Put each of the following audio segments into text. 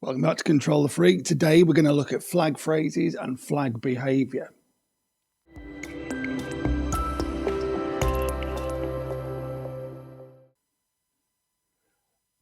Welcome back to Control the Freak. Today we're going to look at flag phrases and flag behaviour.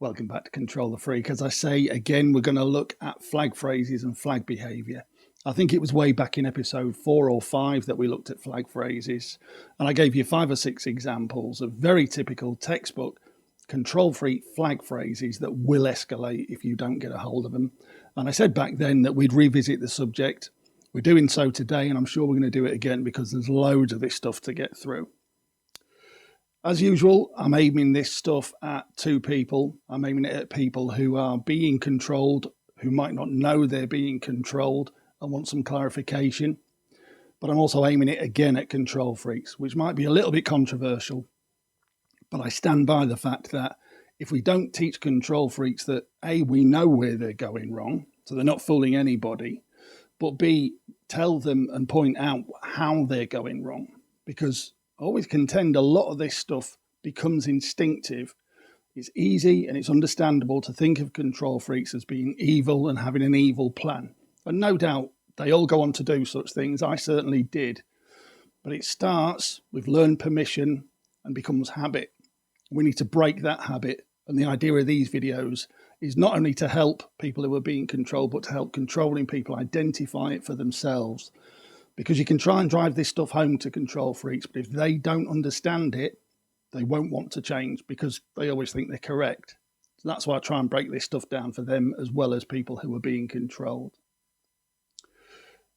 Welcome back to Control the Freak. As I say, again, we're going to look at flag phrases and flag behaviour. I think it was way back in episode 4 or 5 that we looked at flag phrases, and I gave you 5 or 6 examples of very typical textbook control freak flag phrases that will escalate if you don't get a hold of them. And I said back then that we'd revisit the subject. We're doing so today, and I'm sure we're going to do it again because there's loads of this stuff to get through. As usual, I'm aiming this stuff at 2 people. I'm aiming it at people who are being controlled, who might not know they're being controlled and want some clarification. But I'm also aiming it again at control freaks, which might be a little bit controversial. But I stand by the fact that if we don't teach control freaks that A, we know where they're going wrong, so they're not fooling anybody, but B, tell them and point out how they're going wrong. Because I always contend a lot of this stuff becomes instinctive. It's easy and it's understandable to think of control freaks as being evil and having an evil plan. And no doubt they all go on to do such things. I certainly did. But it starts with learned permission and becomes habit. We need to break that habit. And the idea of these videos is not only to help people who are being controlled, but to help controlling people identify it for themselves. Because you can try and drive this stuff home to control freaks, but if they don't understand it, they won't want to change because they always think they're correct. So that's why I try and break this stuff down for them as well as people who are being controlled.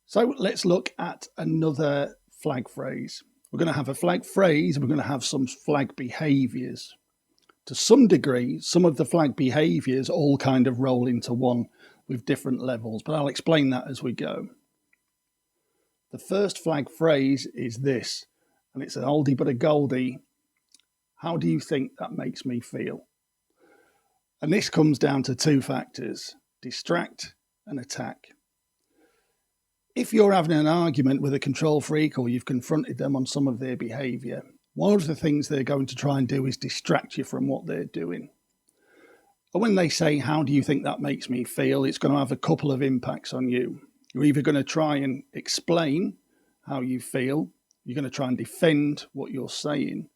So let's look at another flag phrase. We're going to have a flag phrase, and we're going to have some flag behaviours. To some degree, some of the flag behaviours all kind of roll into one with different levels, but I'll explain that as we go. The first flag phrase is this, and it's an oldie but a goldie. How do you think that makes me feel? And this comes down to 2 factors, distract and attack. If you're having an argument with a control freak or you've confronted them on some of their behaviour, one of the things they're going to try and do is distract you from what they're doing. And when they say, how do you think that makes me feel, it's going to have a couple of impacts on you. You're either going to try and explain how you feel, you're going to try and defend what you're saying.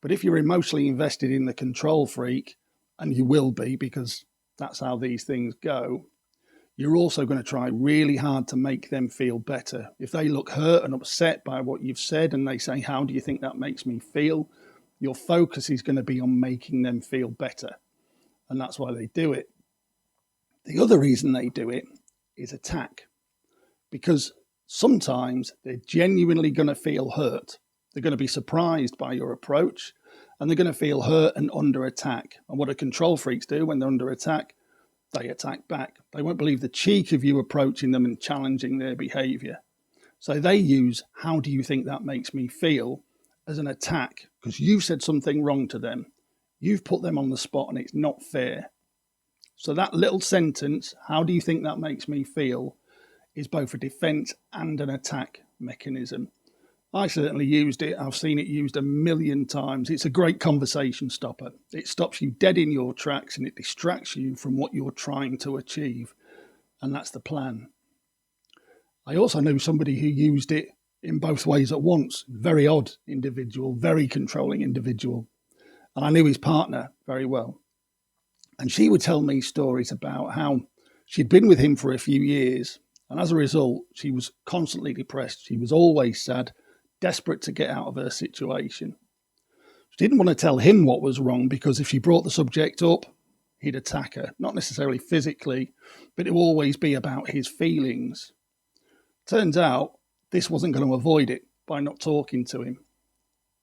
But if you're emotionally invested in the control freak, and you will be because that's how these things go, you're also going to try really hard to make them feel better. If they look hurt and upset by what you've said and they say, how do you think that makes me feel? Your focus is going to be on making them feel better. And that's why they do it. The other reason they do it is attack. Because sometimes they're genuinely going to feel hurt. They're going to be surprised by your approach and they're going to feel hurt and under attack. And what do control freaks do when they're under attack? They attack back. They won't believe the cheek of you approaching them and challenging their behaviour. So they use, how do you think that makes me feel, as an attack because you've said something wrong to them. You've put them on the spot and it's not fair. So that little sentence, how do you think that makes me feel, is both a defence and an attack mechanism. I certainly used it. I've seen it used a million times. It's a great conversation stopper. It stops you dead in your tracks and it distracts you from what you're trying to achieve. And that's the plan. I also knew somebody who used it in both ways at once. Very odd individual, very controlling individual. And I knew his partner very well. And she would tell me stories about how she'd been with him for a few years. And as a result, she was constantly depressed. She was always sad, desperate to get out of her situation. She didn't want to tell him what was wrong because if she brought the subject up, he'd attack her. Not necessarily physically, but it would always be about his feelings. Turns out this wasn't going to avoid it by not talking to him.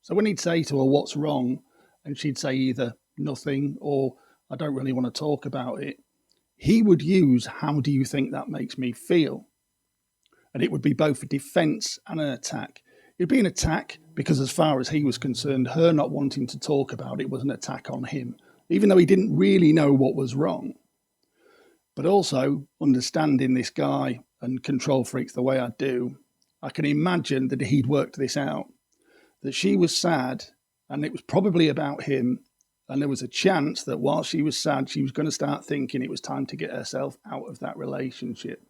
So when he'd say to her, what's wrong? And she'd say either nothing or I don't really want to talk about it. He would use, how do you think that makes me feel? And it would be both a defence and an attack. It'd be an attack because as far as he was concerned, her not wanting to talk about it was an attack on him, even though he didn't really know what was wrong. But also, understanding this guy and control freaks the way I do, I can imagine that he'd worked this out, that she was sad and it was probably about him And there was a chance that while she was sad, she was going to start thinking it was time to get herself out of that relationship.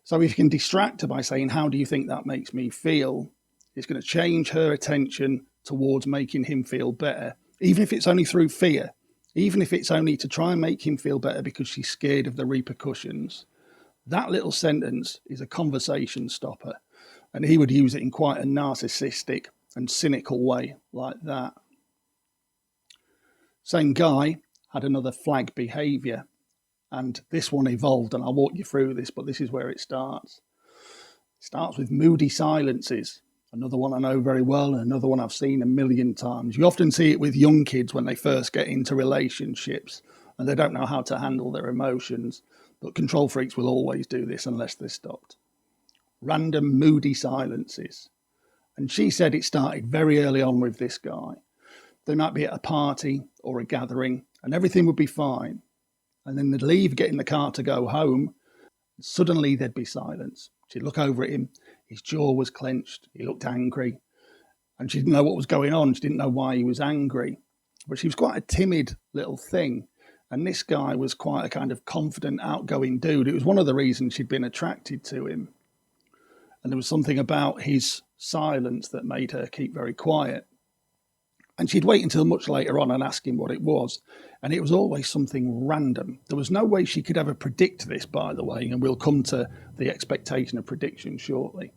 So if you can distract her by saying, how do you think that makes me feel? It's going to change her attention towards making him feel better, even if it's only through fear, even if it's only to try and make him feel better because she's scared of the repercussions. That little sentence is a conversation stopper. And he would use it in quite a narcissistic and cynical way like that. Same guy had another flag behaviour, and this one evolved, and I'll walk you through this, but this is where it starts. It starts with moody silences, another one I know very well, and another one I've seen a million times. You often see it with young kids when they first get into relationships, and they don't know how to handle their emotions, but control freaks will always do this unless they're stopped. Random moody silences. And she said it started very early on with this guy. They might be at a party or a gathering and everything would be fine. And then they'd leave, get in the car to go home. And suddenly there'd be silence. She'd look over at him. His jaw was clenched. He looked angry. And she didn't know what was going on. She didn't know why he was angry. But she was quite a timid little thing. And this guy was quite a kind of confident, outgoing dude. It was one of the reasons she'd been attracted to him. And there was something about his silence that made her keep very quiet. And she'd wait until much later on and ask him what it was. And it was always something random. There was no way she could ever predict this, by the way, and we'll come to the expectation of prediction shortly.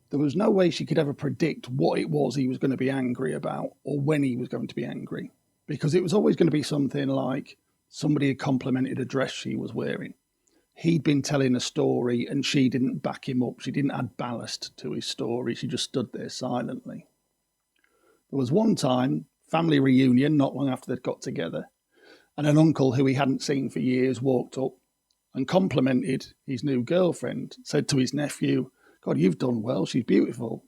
There was no way she could ever predict what it was he was going to be angry about or when he was going to be angry, because it was always going to be something like somebody had complimented a dress she was wearing. He'd been telling a story and she didn't back him up. She didn't add ballast to his story. She just stood there silently. There was one time, family reunion, not long after they'd got together, and an uncle who he hadn't seen for years walked up and complimented his new girlfriend, said to his nephew, God, you've done well, she's beautiful.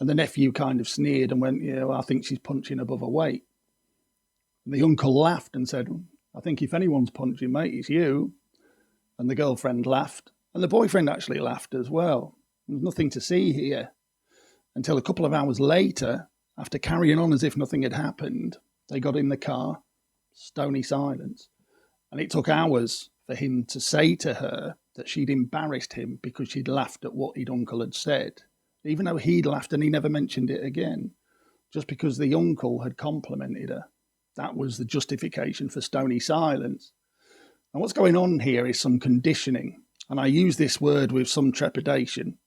And the nephew kind of sneered and went, yeah, well, I think she's punching above her weight. And the uncle laughed and said, I think if anyone's punching, mate, it's you. And the girlfriend laughed, and the boyfriend actually laughed as well. There was nothing to see here until a couple of hours later, after carrying on as if nothing had happened, they got in the car, stony silence. And it took hours for him to say to her that she'd embarrassed him because she'd laughed at what his uncle had said, even though he'd laughed and he never mentioned it again, just because the uncle had complimented her. That was the justification for stony silence. And what's going on here is some conditioning. And I use this word with some trepidation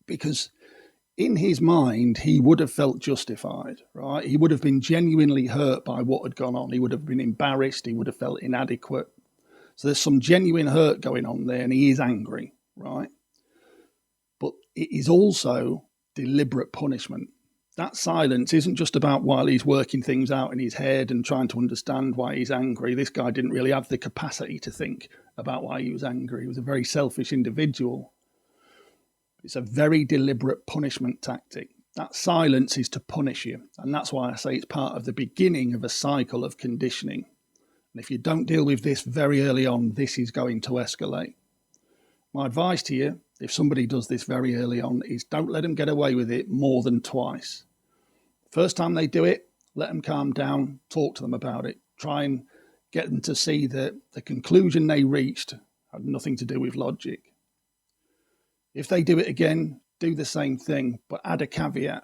because in his mind, he would have felt justified, right? He would have been genuinely hurt by what had gone on. He would have been embarrassed. He would have felt inadequate. So there's some genuine hurt going on there, and he is angry, right? But it is also deliberate punishment. That silence isn't just about while he's working things out in his head and trying to understand why he's angry. This guy didn't really have the capacity to think about why he was angry. He was a very selfish individual. It's a very deliberate punishment tactic. That silence is to punish you. And that's why I say it's part of the beginning of a cycle of conditioning. And if you don't deal with this very early on, this is going to escalate. My advice to you, if somebody does this very early on, is don't let them get away with it more than twice. First time they do it, let them calm down, talk to them about it. Try and get them to see that the conclusion they reached had nothing to do with logic. If they do it again, do the same thing, but add a caveat.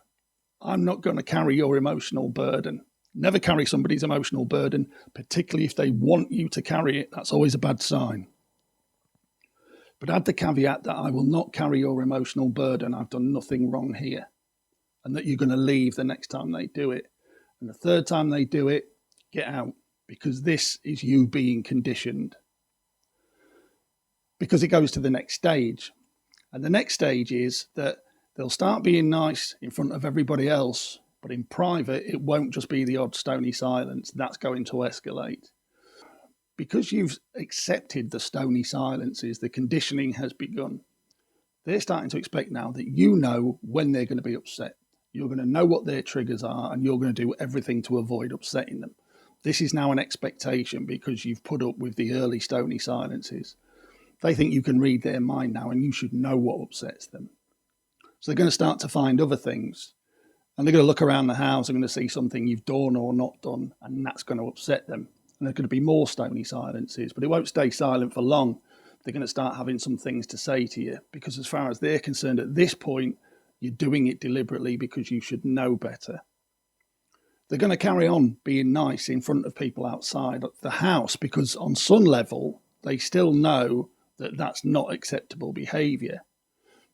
I'm not going to carry your emotional burden. Never carry somebody's emotional burden, particularly if they want you to carry it. That's always a bad sign. But add the caveat that I will not carry your emotional burden. I've done nothing wrong here. And that you're going to leave the next time they do it. And the third time they do it, get out. Because this is you being conditioned. Because it goes to the next stage. And the next stage is that they'll start being nice in front of everybody else. But in private, it won't just be the odd stony silence. That's going to escalate. Because you've accepted the stony silences, the conditioning has begun. They're starting to expect now that you know when they're going to be upset. You're going to know what their triggers are, and you're going to do everything to avoid upsetting them. This is now an expectation because you've put up with the early stony silences. They think you can read their mind now, and you should know what upsets them. So they're going to start to find other things. And they're going to look around the house, they're going to see something you've done or not done, and that's going to upset them. And there's going to be more stony silences, but it won't stay silent for long. They're going to start having some things to say to you, because as far as they're concerned at this point, you're doing it deliberately because you should know better. They're going to carry on being nice in front of people outside the house, because on some level, they still know that that's not acceptable behaviour.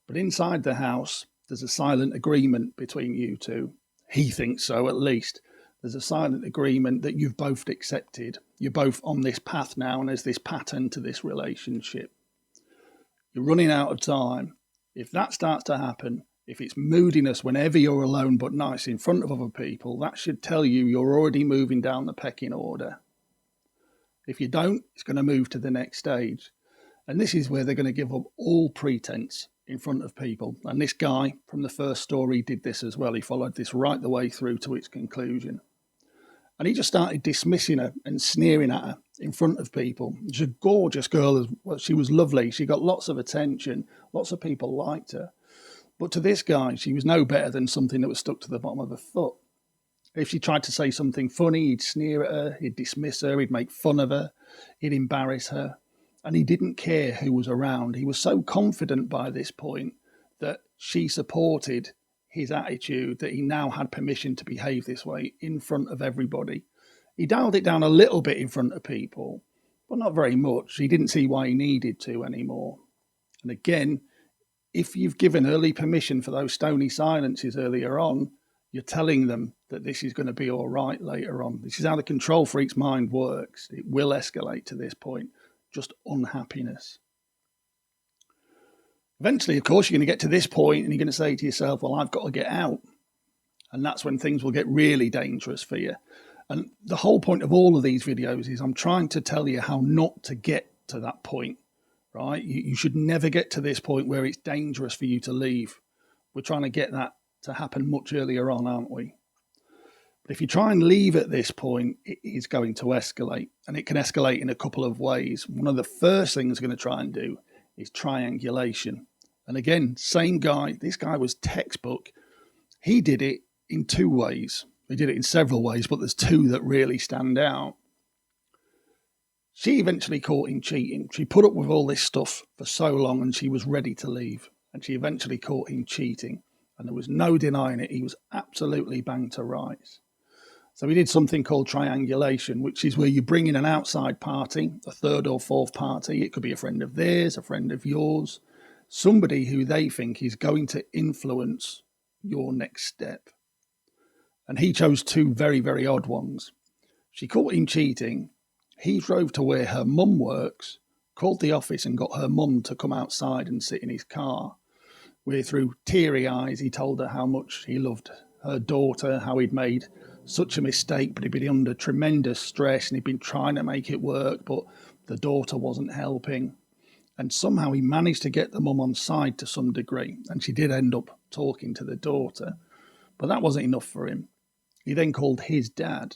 But inside the house, there's a silent agreement between you two. He thinks so, at least. There's a silent agreement that you've both accepted. You're both on this path now, and there's this pattern to this relationship. You're running out of time. If that starts to happen, if it's moodiness whenever you're alone but nice in front of other people, that should tell you you're already moving down the pecking order. If you don't, it's going to move to the next stage. And this is where they're going to give up all pretense in front of people. And this guy from the first story did this as well. He followed this right the way through to its conclusion. And he just started dismissing her and sneering at her in front of people. She's a gorgeous girl. She was lovely. She got lots of attention. Lots of people liked her. But to this guy, she was no better than something that was stuck to the bottom of her foot. If she tried to say something funny, he'd sneer at her, he'd dismiss her, he'd make fun of her, he'd embarrass her. And he didn't care who was around. He was so confident by this point that she supported his attitude that he now had permission to behave this way in front of everybody. He dialed it down a little bit in front of people, but not very much. He didn't see why he needed to anymore. And again, if you've given early permission for those stony silences earlier on, you're telling them that this is going to be all right later on. This is how the control freak's mind works. It will escalate to this point. Just unhappiness. Eventually, of course, you're going to get to this point and you're going to say to yourself, well, I've got to get out. And that's when things will get really dangerous for you. And the whole point of all of these videos is I'm trying to tell you how not to get to that point, right? You should never get to this point where it's dangerous for you to leave. We're trying to get that to happen much earlier on, aren't we? But if you try and leave at this point, it is going to escalate, and it can escalate in a couple of ways. One of the first things we're going to try and do is triangulation. And again, same guy, this guy was textbook. He did it in two ways. He did it in several ways, but there's two that really stand out. She eventually caught him cheating. She put up with all this stuff for so long and she was ready to leave. And she eventually caught him cheating. And there was no denying it. He was absolutely banged to rights. So we did something called triangulation, which is where you bring in an outside party, a third or fourth party. It could be a friend of theirs, a friend of yours, somebody who they think is going to influence your next step. And he chose two very, very odd ones. She caught him cheating. He drove to where her mum works, called the office and got her mum to come outside and sit in his car, where through teary eyes he told her how much he loved her daughter, how he'd made such a mistake, but he'd been under tremendous stress and he'd been trying to make it work, but the daughter wasn't helping. And somehow he managed to get the mum on side to some degree, and she did end up talking to the daughter. But that wasn't enough for him. He then called his dad.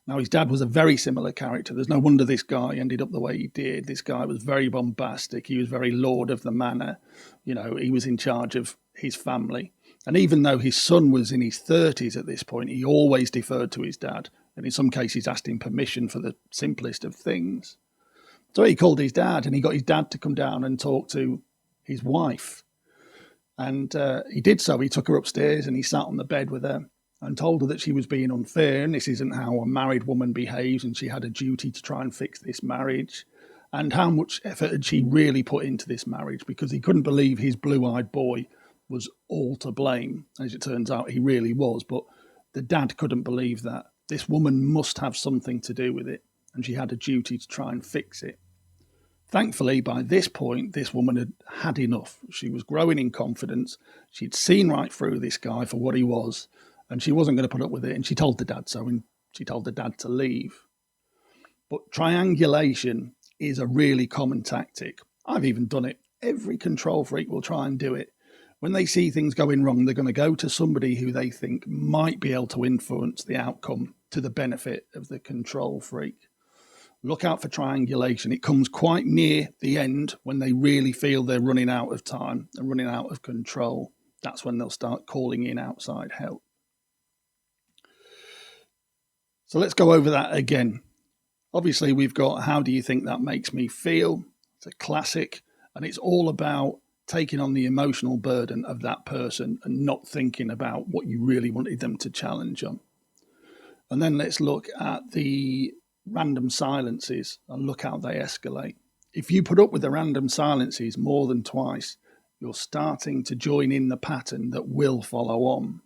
Now, his dad was a very similar character. There's no wonder this guy ended up the way he did. This guy was very bombastic. He was very lord of the manor. You know, he was in charge of his family. And even though his son was in his 30s at this point, he always deferred to his dad. And in some cases asked him permission for the simplest of things. So he called his dad, and he got his dad to come down and talk to his wife. And he did so. He took her upstairs and he sat on the bed with her and told her that she was being unfair, and this isn't how a married woman behaves, and she had a duty to try and fix this marriage, and how much effort had she really put into this marriage, because he couldn't believe his blue-eyed boy was all to blame. As it turns out, he really was, but the dad couldn't believe that. This woman must have something to do with it, and she had a duty to try and fix it. Thankfully, by this point, this woman had had enough. She was growing in confidence. She'd seen right through this guy for what he was, and she wasn't going to put up with it. And she told the dad so, and she told the dad to leave. But triangulation is a really common tactic. I've even done it. Every control freak will try and do it. When they see things going wrong, they're going to go to somebody who they think might be able to influence the outcome to the benefit of the control freak. Look out for triangulation. It comes quite near the end when they really feel they're running out of time and running out of control. That's when they'll start calling in outside help. So let's go over that again. Obviously, we've got how do you think that makes me feel? It's a classic, and it's all about taking on the emotional burden of that person and not thinking about what you really wanted them to challenge on. And then let's look at the random silences and look how they escalate. If you put up with the random silences more than twice, you're starting to join in the pattern that will follow on.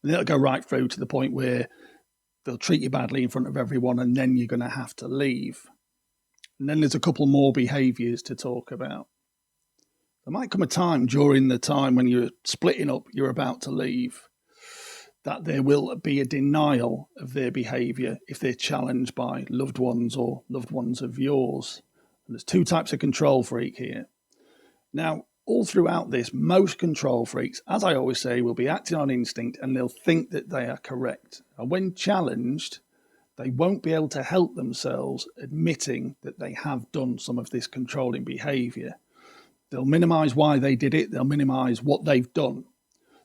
And it'll go right through to the point where they'll treat you badly in front of everyone, and then you're going to have to leave. And then there's a couple more behaviours to talk about. There might come a time during the time when you're splitting up, you're about to leave, that there will be a denial of their behaviour if they're challenged by loved ones or loved ones of yours. And there's two types of control freak here. Now, all throughout this, most control freaks, as I always say, will be acting on instinct and they'll think that they are correct. And when challenged, they won't be able to help themselves admitting that they have done some of this controlling behaviour. They'll minimise why they did it. They'll minimise what they've done.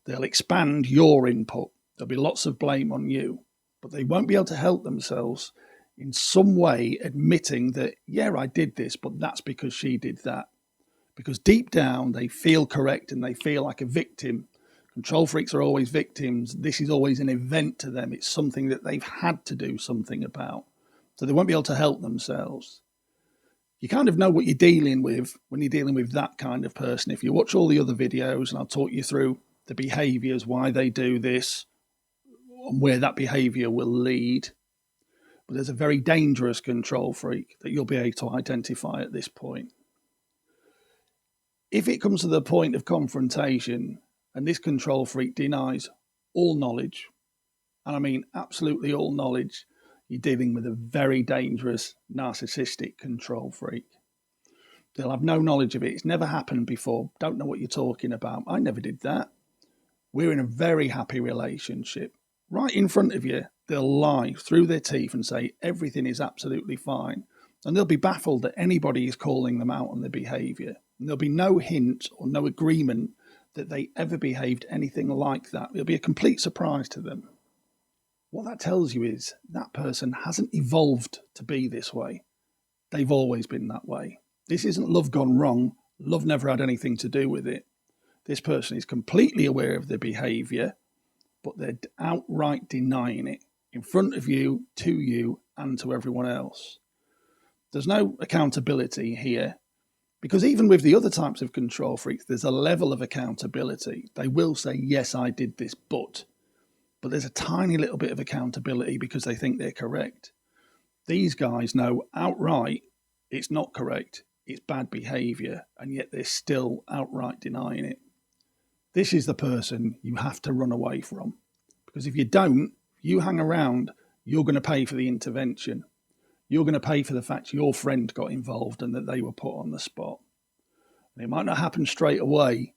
They'll expand your input. There'll be lots of blame on you, but they won't be able to help themselves in some way admitting that, yeah, I did this, but that's because she did that. Because deep down, they feel correct and they feel like a victim. Control freaks are always victims. This is always an event to them. It's something that they've had to do something about. So they won't be able to help themselves. You kind of know what you're dealing with when you're dealing with that kind of person. If you watch all the other videos, and I'll talk you through the behaviours, why they do this, and where that behaviour will lead. But there's a very dangerous control freak that you'll be able to identify at this point. If it comes to the point of confrontation and this control freak denies all knowledge, and I mean absolutely all knowledge, you're dealing with a very dangerous narcissistic control freak. They'll have no knowledge of it. It's never happened before. Don't know what you're talking about. I never did that. We're in a very happy relationship. Right in front of you, they'll lie through their teeth and say everything is absolutely fine. And they'll be baffled that anybody is calling them out on their behaviour. And there'll be no hint or no agreement that they ever behaved anything like that. It'll be a complete surprise to them. What that tells you is that person hasn't evolved to be this way. They've always been that way. This isn't love gone wrong. Love never had anything to do with it. This person is completely aware of their behaviour, but they're outright denying it in front of you, to you, and to everyone else. There's no accountability here, because even with the other types of control freaks, there's a level of accountability. They will say, yes, I did this, but there's a tiny little bit of accountability because they think they're correct. These guys know outright it's not correct, it's bad behaviour, and yet they're still outright denying it. This is the person you have to run away from, because if you don't, you hang around, you're going to pay for the intervention. You're going to pay for the fact your friend got involved and that they were put on the spot. And it might not happen straight away,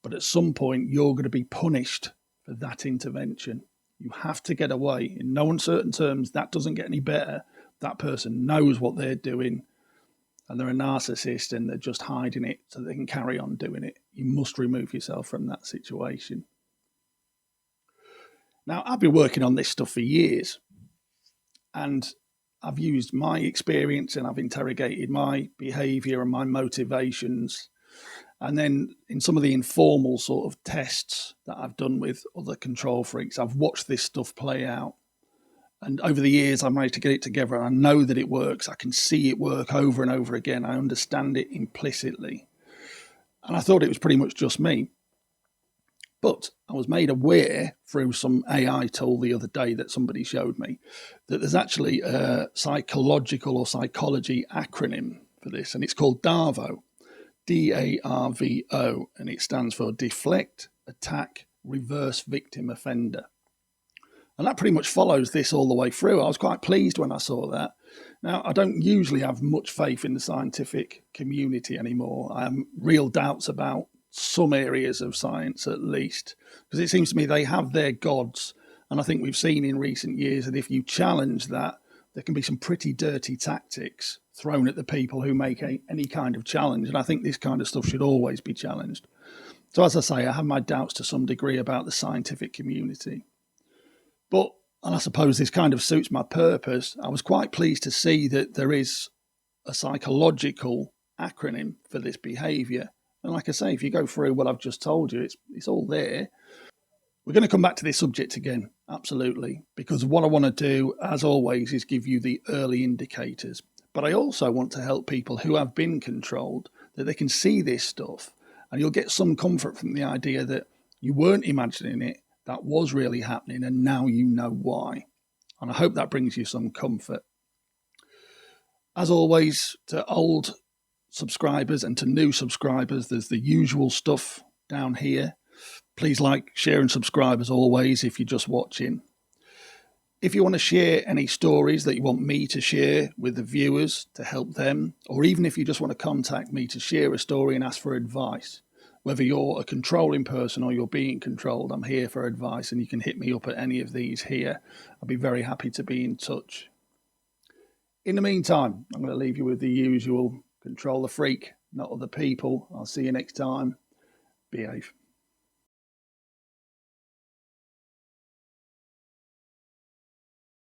but at some point you're going to be punished for that intervention. You have to get away. In no uncertain terms, that doesn't get any better. That person knows what they're doing and they're a narcissist and they're just hiding it so they can carry on doing it. You must remove yourself from that situation. Now, I've been working on this stuff for years, and I've used my experience and I've interrogated my behaviour and my motivations. And then in some of the informal sort of tests that I've done with other control freaks, I've watched this stuff play out. And over the years, I've managed to get it together. And I know that it works. I can see it work over and over again. I understand it implicitly. And I thought it was pretty much just me. But I was made aware through some AI tool the other day that somebody showed me that there's actually a psychological or psychology acronym for this, and it's called DARVO, DARVO, and it stands for Deflect, Attack, Reverse Victim Offender. And that pretty much follows this all the way through. I was quite pleased when I saw that. Now, I don't usually have much faith in the scientific community anymore. I have real doubts about some areas of science at least, because it seems to me they have their gods. And I think we've seen in recent years that if you challenge that, there can be some pretty dirty tactics thrown at the people who make any kind of challenge. And I think this kind of stuff should always be challenged. So as I say, I have my doubts to some degree about the scientific community. But And I suppose this kind of suits my purpose. I was quite pleased to see that there is a psychological acronym for this behaviour. And like I say, if you go through what I've just told you, it's all there. We're going to come back to this subject again, absolutely, because what I want to do, as always, is give you the early indicators. But I also want to help people who have been controlled, that they can see this stuff, and you'll get some comfort from the idea that you weren't imagining it, that was really happening, and now you know why. And I hope that brings you some comfort. As always, to old subscribers and to new subscribers, there's the usual stuff down here. Please like, share and subscribe as always if you're just watching. If you want to share any stories that you want me to share with the viewers to help them, or even if you just want to contact me to share a story and ask for advice, whether you're a controlling person or you're being controlled, I'm here for advice, and you can hit me up at any of these here. I'll be very happy to be in touch. In the meantime, I'm going to leave you with the usual: control the freak, not other people. I'll see you next time. Behave.